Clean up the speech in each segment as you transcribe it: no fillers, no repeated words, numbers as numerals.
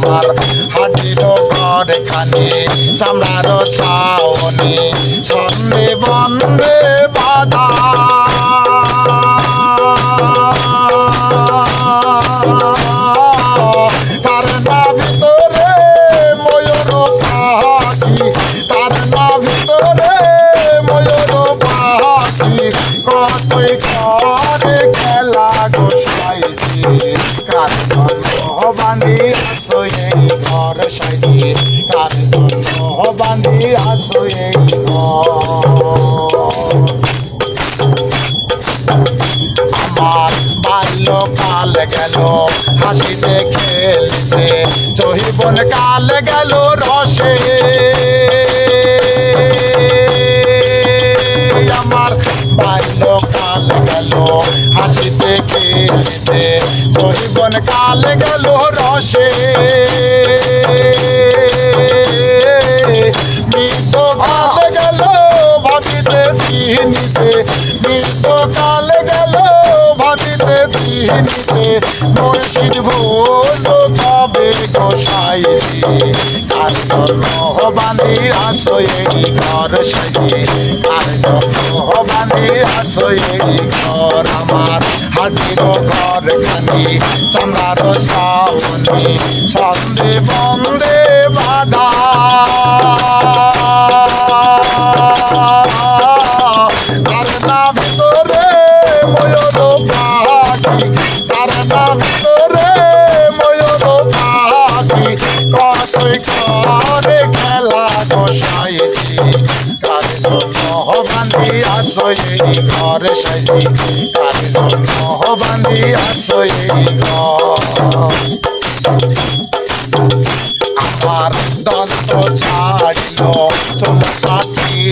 আমার হাটির ঘর খানি চামড়ার ছাউনি ছন্দে বন্দে বাধা তার না ভিতরে ময়ূর পাখি তার না ভিতরে ময়ূর পাখি কতই করে খেলা গোসাইছি কার জন্য বাঁধি আসো এই ঘর সাইছি কার জন্য বাঁধি আসো এই ঘর আমার বাল্যকাল গেল হাসিতে খেলতে যৌবন কাল গেল রসে আমার বাল্যকাল গেল হাসিতে খেলতে যৌবন কাল গেল রসে মৃত কাল গেল ভাবিতে দিনিতে মৃত কাল গেল ভাবিতে দিনিতে মুর্শিদ ভুল কবে গোসাইছি কার জন্য বাঁধি আসো এই ঘর সাইছি কার জন্য বাঁধি আসো এই ঘর আমার হাটির ঘর খানি চামড়ার ছাউনি ছন্দে বন্দে বাধা তার না ভিতরে ময়ূর পাখি তার না ভিতরে ময়ূর পাখি কতই করে খেলা গোসাইছি কার জন্য বাঁধি আসো এই ঘর সাইছি কার জন্য বাঁধি আসো এই ঘর আমার দন্ত ছাড়িল চুল পাঠিল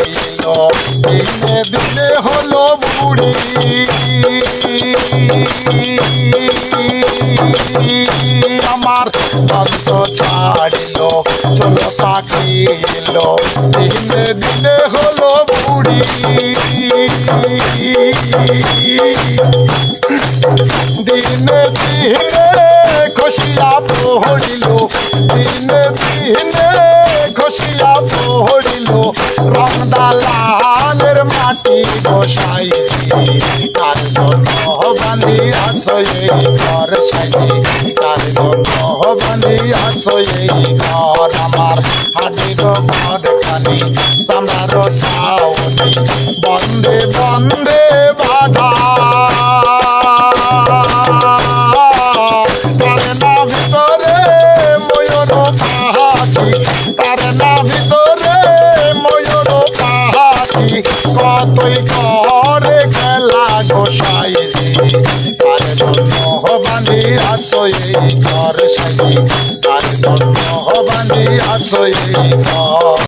দিনে দিনে হলো বুড়ি আমার দন্ত ছাড়িল চুল পাঠিল দিনে দিনে হলো বুড়ি দিনে দিনে খসিয়া পড়িল দিনে দিনে খসিয়া পড়িল রমদালানের মাটি গোসাইছি কার জন্য বাঁধি আসো এই ঘর সাইছি কার জন্য বাঁধি আসো এই ঘর আমার হাটির ঘর খানি চামড়ার ছাউনি বন্দে বন্দে বাধা তার না ভিতরে ময়ূর পাখি তার না ভিতরে ময়ূর পাখি কতই করে খেলা গোসাইছি কার জন্য বাঁধি আসো এই ঘর সাইছি কার জন্য বাঁধি আসো এই ঘর।